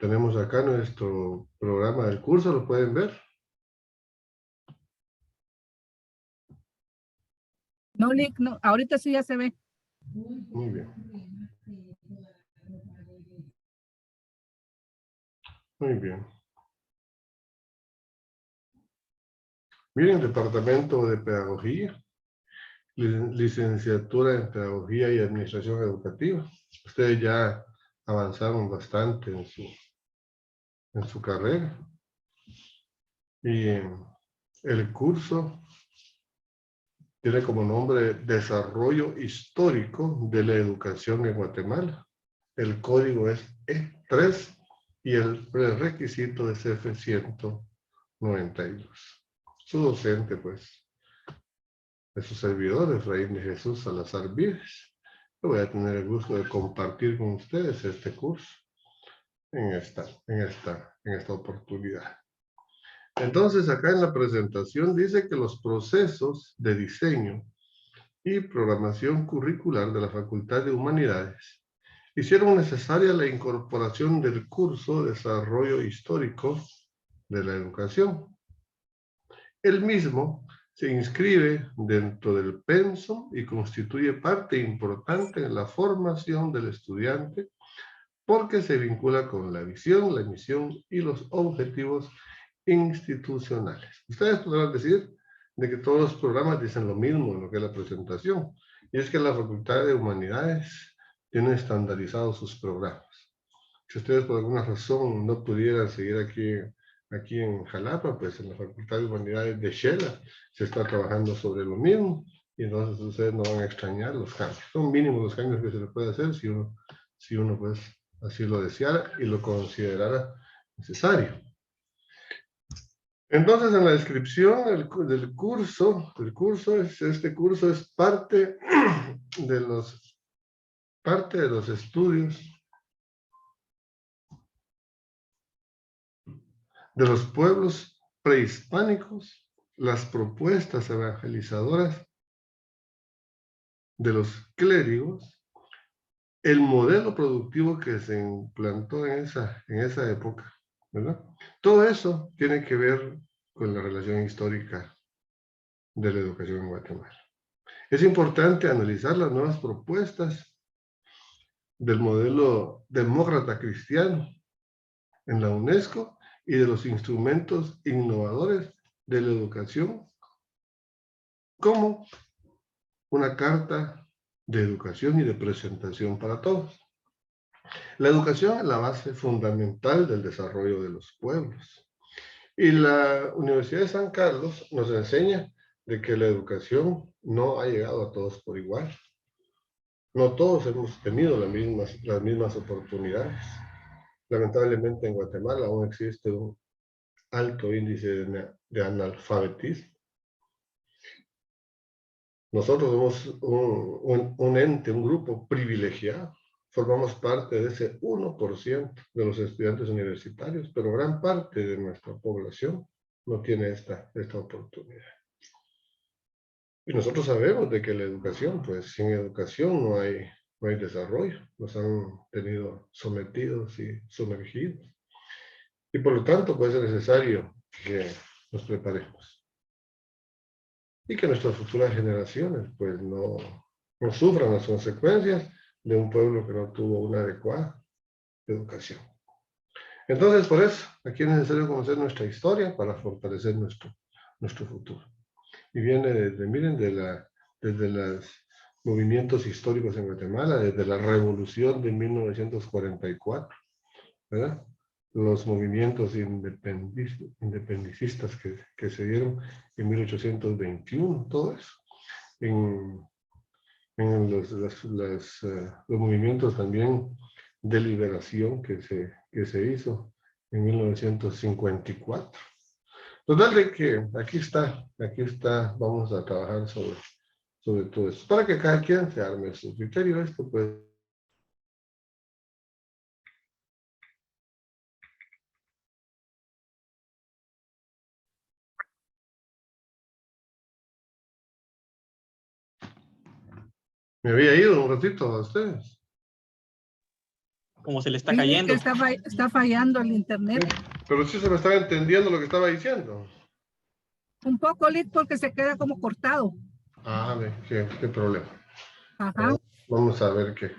Tenemos acá nuestro programa del curso, ¿lo pueden ver? No, Lick, no, ahorita sí ya se ve. Muy bien. Muy bien. Miren, Departamento de Pedagogía, licenciatura en Pedagogía y Administración Educativa. Ustedes ya avanzaron bastante en su carrera. Y el curso tiene como nombre Desarrollo Histórico de la Educación en Guatemala. El código es E3 y el prerequisito es F192. Su docente, pues, de sus servidores, Efraín de Jesús Salazar Vives. Yo voy a tener el gusto de compartir con ustedes este curso en esta oportunidad. Entonces, acá en la presentación dice que los procesos de diseño y programación curricular de la Facultad de Humanidades hicieron necesaria la incorporación del curso de Desarrollo Histórico de la Educación. El mismo se inscribe dentro del pensum y constituye parte importante en la formación del estudiante porque se vincula con la visión, la misión y los objetivos institucionales. Ustedes podrán decir de que todos los programas dicen lo mismo en lo que es la presentación, y es que la Facultad de Humanidades tiene estandarizados sus programas. Si ustedes por alguna razón no pudieran seguir aquí en Jalapa, pues en la Facultad de Humanidades de Shela se está trabajando sobre lo mismo, y entonces ustedes no van a extrañar los cambios. Son mínimos los cambios que se le puede hacer si uno pues así lo deseara y lo considerara necesario. Entonces, en la descripción del curso, este curso es parte de los estudios de los pueblos prehispánicos, las propuestas evangelizadoras de los clérigos, el modelo productivo que se implantó en esa época, ¿verdad? Todo eso tiene que ver con la relación histórica de la educación en Guatemala. Es importante analizar las nuevas propuestas del modelo demócrata cristiano en la UNESCO y de los instrumentos innovadores de la educación como una carta de educación y de presentación para todos. La educación es la base fundamental del desarrollo de los pueblos. Y la Universidad de San Carlos nos enseña de que la educación no ha llegado a todos por igual. No todos hemos tenido las mismas oportunidades. Lamentablemente en Guatemala aún existe un alto índice de analfabetismo. Nosotros somos un ente, un grupo privilegiado. Formamos parte de ese 1% de los estudiantes universitarios, pero gran parte de nuestra población no tiene esta oportunidad. Y nosotros sabemos de que la educación, pues sin educación no hay desarrollo. Nos han tenido sometidos y sumergidos. Y por lo tanto, pues es necesario que nos preparemos. Y que nuestras futuras generaciones, pues no sufran las consecuencias de un pueblo que no tuvo una adecuada educación. Entonces, por eso, aquí es necesario conocer nuestra historia para fortalecer nuestro futuro. Y viene miren, desde los movimientos históricos en Guatemala, desde la revolución de 1944, ¿verdad? Los movimientos independentistas que se dieron en 1821, todo eso. En los movimientos también de liberación que se hizo en 1954. Total de que aquí está, vamos a trabajar sobre todo esto, para que cada quien se arme su criterio. Esto pues me había ido un ratito a ustedes. como se le está Dile cayendo. que está fallando el internet. Sí, pero sí se me estaba entendiendo lo que estaba diciendo. Un poco, Lick, porque se queda como cortado. Ah, ve, qué problema. Ajá. Vamos a ver qué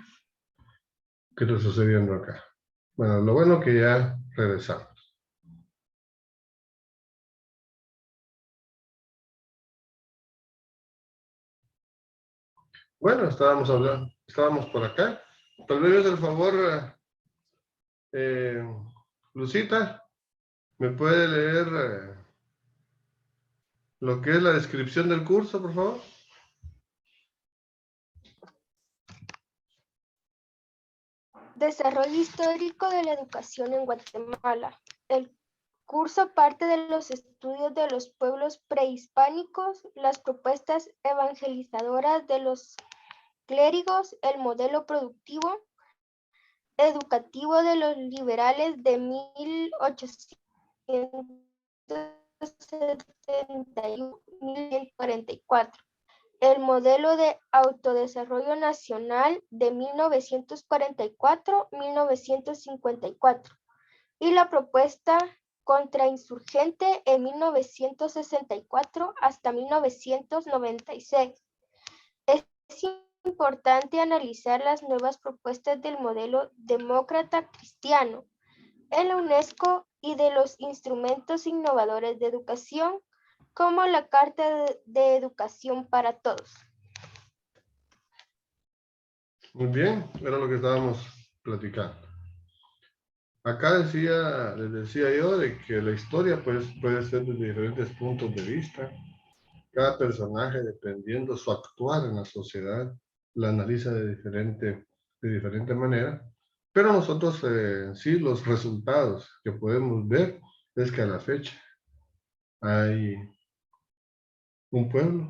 está sucediendo acá. Bueno, lo bueno que ya regresamos. Bueno, estábamos por acá. Tal vez el favor, Lucita, ¿me puede leer lo que es la descripción del curso, por favor? Desarrollo histórico de la educación en Guatemala. El curso parte de los estudios de los pueblos prehispánicos, las propuestas evangelizadoras de los clérigos, el modelo productivo educativo de los liberales de 1871-1944, el modelo de autodesarrollo nacional de 1944-1954 y la propuesta contrainsurgente en 1964 hasta 1996. Es importante analizar las nuevas propuestas del modelo demócrata cristiano en la UNESCO y de los instrumentos innovadores de educación, como la Carta de Educación para Todos. Muy bien, era lo que estábamos platicando. Acá les decía yo de que la historia pues, puede ser desde diferentes puntos de vista. Cada personaje, dependiendo su actuar en la sociedad, la analiza de diferente manera. Pero nosotros, sí, los resultados que podemos ver es que a la fecha hay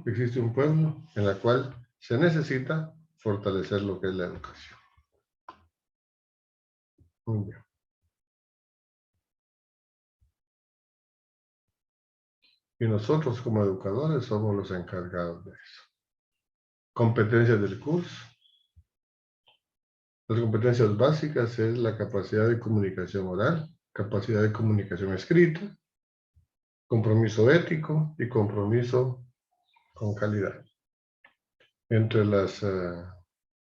existe un pueblo en la cual se necesita fortalecer lo que es la educación. Muy bien. Y nosotros como educadores somos los encargados de eso. Competencias del curso. Las competencias básicas es la capacidad de comunicación oral, capacidad de comunicación escrita, compromiso ético y compromiso con calidad. Entre las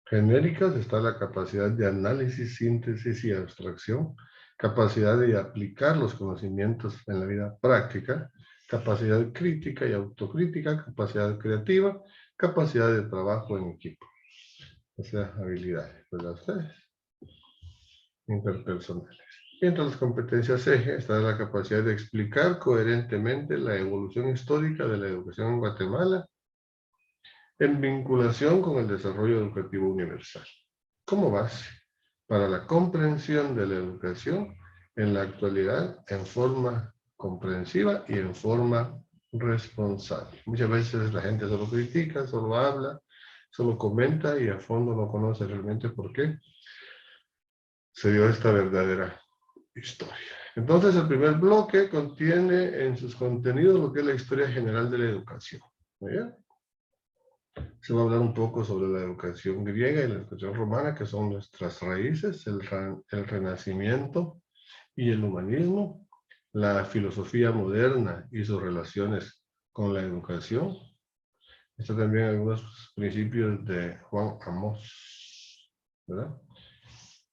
genéricas está la capacidad de análisis, síntesis y abstracción, capacidad de aplicar los conocimientos en la vida práctica, capacidad crítica y autocrítica, capacidad creativa, capacidad de trabajo en equipo. O sea, habilidades, ¿verdad ustedes? Interpersonales. Y entre las competencias eje está la capacidad de explicar coherentemente la evolución histórica de la educación en Guatemala en vinculación con el desarrollo educativo universal, como base para la comprensión de la educación en la actualidad en forma comprensiva y en forma responsable. Muchas veces la gente solo critica, solo habla, solo comenta y a fondo no conoce realmente por qué se dio esta verdadera historia. Entonces, el primer bloque contiene en sus contenidos lo que es la historia general de la educación. ¿Muy bien? Se va a hablar un poco sobre la educación griega y la educación romana, que son nuestras raíces, el renacimiento y el humanismo, la filosofía moderna y sus relaciones con la educación. Está también algunos principios de Juan Amos, ¿verdad?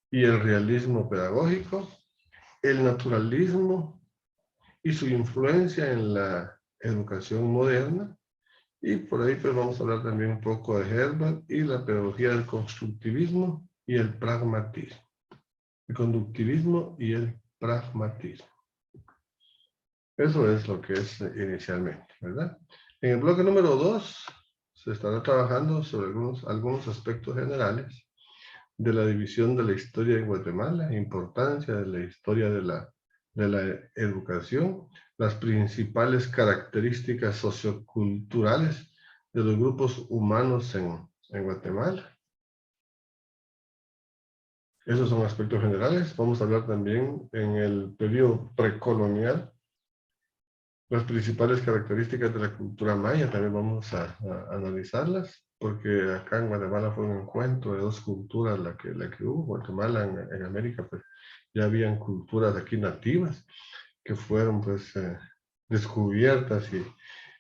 Y el realismo pedagógico, el naturalismo y su influencia en la educación moderna. Y por ahí pues vamos a hablar también un poco de Herbert y la pedagogía del constructivismo y el pragmatismo. El conductivismo y el pragmatismo. Eso es lo que es inicialmente, ¿verdad? En el bloque número 2 se estará trabajando sobre algunos aspectos generales de la división de la historia en Guatemala, importancia de la historia de la educación, las principales características socioculturales de los grupos humanos en Guatemala. Esos son aspectos generales. Vamos a hablar también en el periodo precolonial, las principales características de la cultura maya, también vamos a analizarlas. porque acá en Guatemala fue un encuentro de dos culturas la que hubo. Guatemala en América, pues ya habían culturas aquí nativas que fueron pues descubiertas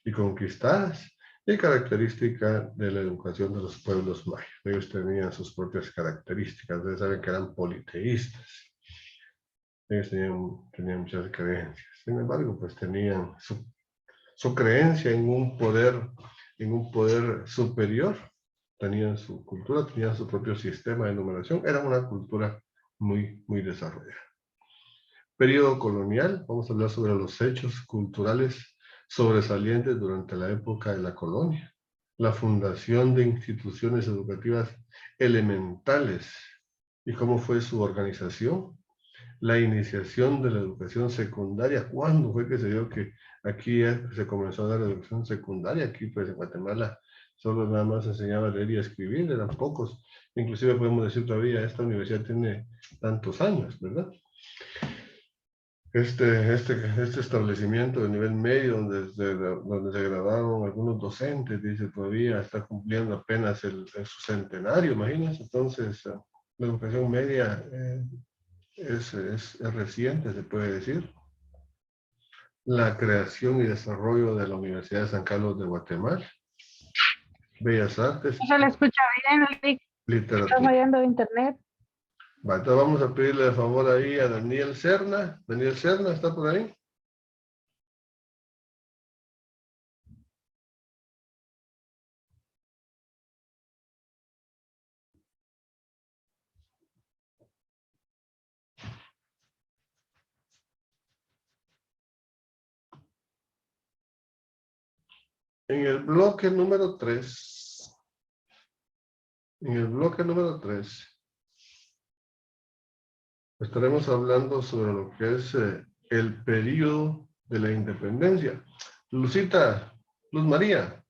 y conquistadas, y característica de la educación de los pueblos mayas. Ellos tenían sus propias características. Ustedes saben que eran politeístas. Ellos tenían muchas creencias. Sin embargo, pues tenían su creencia en un poder superior. Tenían su cultura, tenían su propio sistema de numeración. Era una cultura muy, muy desarrollada. Periodo colonial, vamos a hablar sobre los hechos culturales sobresalientes durante la época de la colonia. La fundación de instituciones educativas elementales y cómo fue su organización. La iniciación de la educación secundaria. ¿Cuándo fue que se dio que aquí se comenzó a dar educación secundaria? Aquí pues en Guatemala solo nada más enseñaba a leer y a escribir, eran pocos. Inclusive podemos decir todavía, esta universidad tiene tantos años, ¿verdad? Este establecimiento de nivel medio donde se graduaron algunos docentes, dice, todavía está cumpliendo apenas su centenario, imagínense. Entonces, la educación media es reciente, se puede decir. La creación y desarrollo de la Universidad de San Carlos de Guatemala. Bellas Artes. No se le escucha bien, Eric. Está Literatura. fallando internet. Va, entonces vamos a pedirle de favor ahí a Daniel Serna. Daniel Serna, ¿está por ahí? En el bloque número 3, estaremos hablando sobre lo que es el periodo de la independencia. Lucita, Luz María.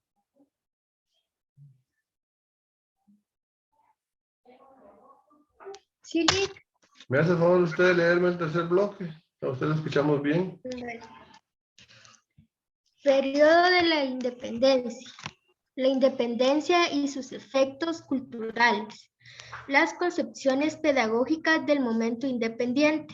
Sí, Lick. ¿Me hace el favor usted de leerme el tercer bloque? ¿A usted lo escuchamos bien? Periodo de la independencia. La independencia y sus efectos culturales. Las concepciones pedagógicas del momento independiente.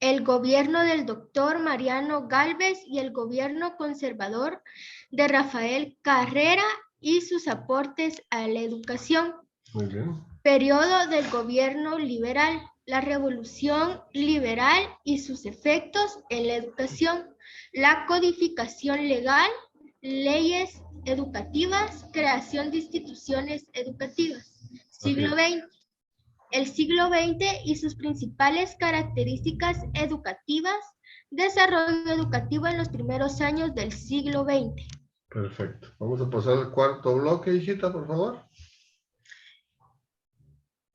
El gobierno del doctor Mariano Gálvez y el gobierno conservador de Rafael Carrera y sus aportes a la educación. Muy bien. Periodo del gobierno liberal. La revolución liberal y sus efectos en la educación. La codificación legal, leyes educativas, creación de instituciones educativas. Siglo XX. El siglo XX y sus principales características educativas, desarrollo educativo en los primeros años del siglo XX. Perfecto. Vamos a pasar al cuarto bloque, hijita, por favor.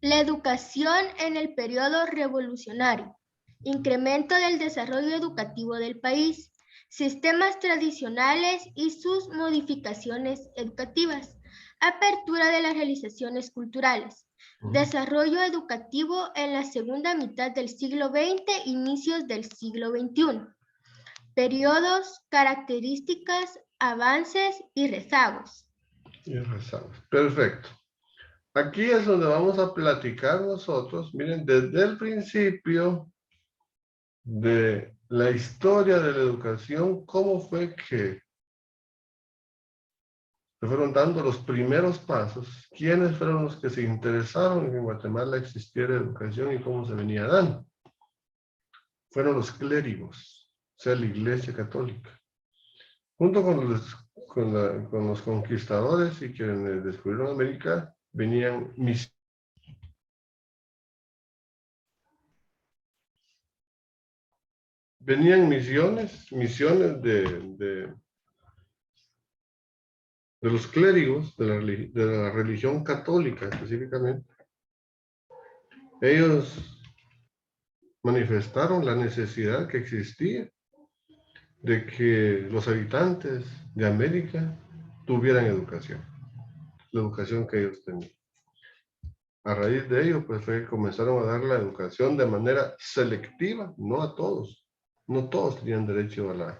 La educación en el periodo revolucionario. Incremento del desarrollo educativo del país. Sistemas tradicionales y sus modificaciones educativas. Apertura de las realizaciones culturales. Desarrollo educativo en la segunda mitad del siglo XX, inicios del siglo XXI. Periodos, características, avances y rezagos. Perfecto. Aquí es donde vamos a platicar nosotros, miren, desde el principio de la historia de la educación, cómo fue que se fueron dando los primeros pasos, quiénes fueron los que se interesaron en que en Guatemala existiera educación y cómo se venía dando. Fueron los clérigos, o sea, la Iglesia Católica. Junto con los conquistadores y quienes descubrieron América, venían misiones de los clérigos, de la religión católica específicamente. Ellos manifestaron la necesidad que existía de que los habitantes de América tuvieran educación, la educación que ellos tenían. A raíz de ello, pues fue que comenzaron a dar la educación de manera selectiva, no a todos. No todos tenían derecho a la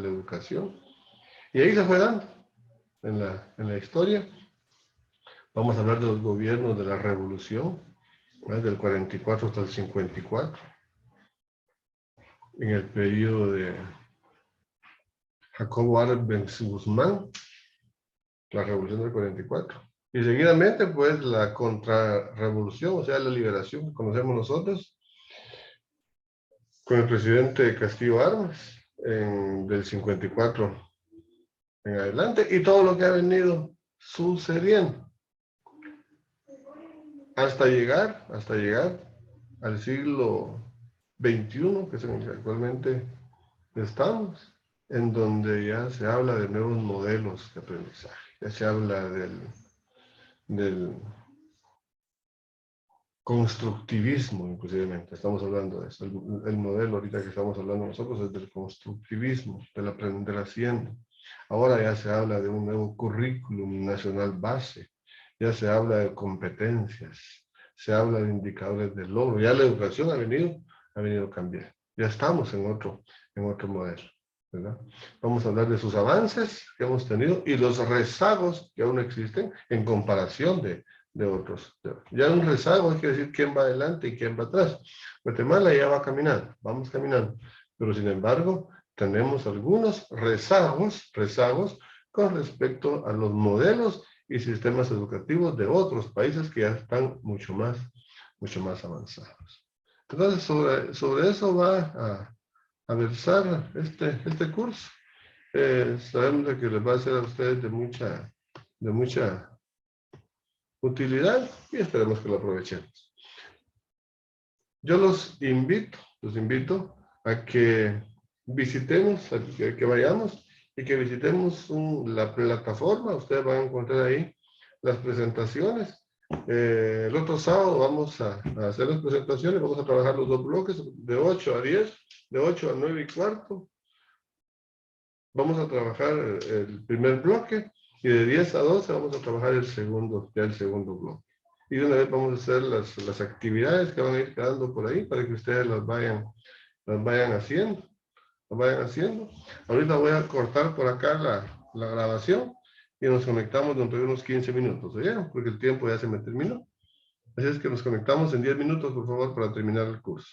educación. Y ahí se fue dando en la historia. Vamos a hablar de los gobiernos de la revolución, del 44 hasta el 54, en el periodo de Jacobo Arbenz Guzmán, la revolución del 44. Y seguidamente, pues, la contrarrevolución, o sea, la liberación que conocemos nosotros, con el presidente Castillo Armas, del 54 en adelante, y todo lo que ha venido sucediendo hasta llegar al siglo XXI, que es en el que actualmente estamos, en donde ya se habla de nuevos modelos de aprendizaje, ya se habla del constructivismo, inclusive, estamos hablando de eso. El modelo ahorita que estamos hablando nosotros es del constructivismo, del aprender haciendo. Ahora ya se habla de un nuevo currículum nacional base, ya se habla de competencias, se habla de indicadores de logro. Ya la educación ha venido a cambiar. Ya estamos en otro modelo, ¿verdad? Vamos a hablar de sus avances que hemos tenido y los rezagos que aún existen en comparación de otros. Ya un rezago quiere decir quién va adelante y quién va atrás. Guatemala ya va caminando, vamos caminando, pero sin embargo tenemos algunos rezagos con respecto a los modelos y sistemas educativos de otros países que ya están mucho más avanzados. Entonces sobre eso va a versar este curso. Sabemos de que les va a ser a ustedes de mucha utilidad y esperemos que lo aprovechemos. Yo los invito a que visitemos, a que vayamos y que visitemos la plataforma. Ustedes van a encontrar ahí las presentaciones. El otro sábado vamos a hacer las presentaciones, vamos a trabajar los dos bloques de 8 a 10, de 8 a 9 y cuarto. Vamos a trabajar el primer bloque y de 10 a 12 vamos a trabajar el segundo bloque. Y de una vez vamos a hacer las actividades que van a ir quedando por ahí para que ustedes las vayan haciendo. Ahorita voy a cortar por acá la grabación y nos conectamos dentro de unos 15 minutos, ¿oyeron? Porque el tiempo ya se me terminó. Así es que nos conectamos en 10 minutos, por favor, para terminar el curso.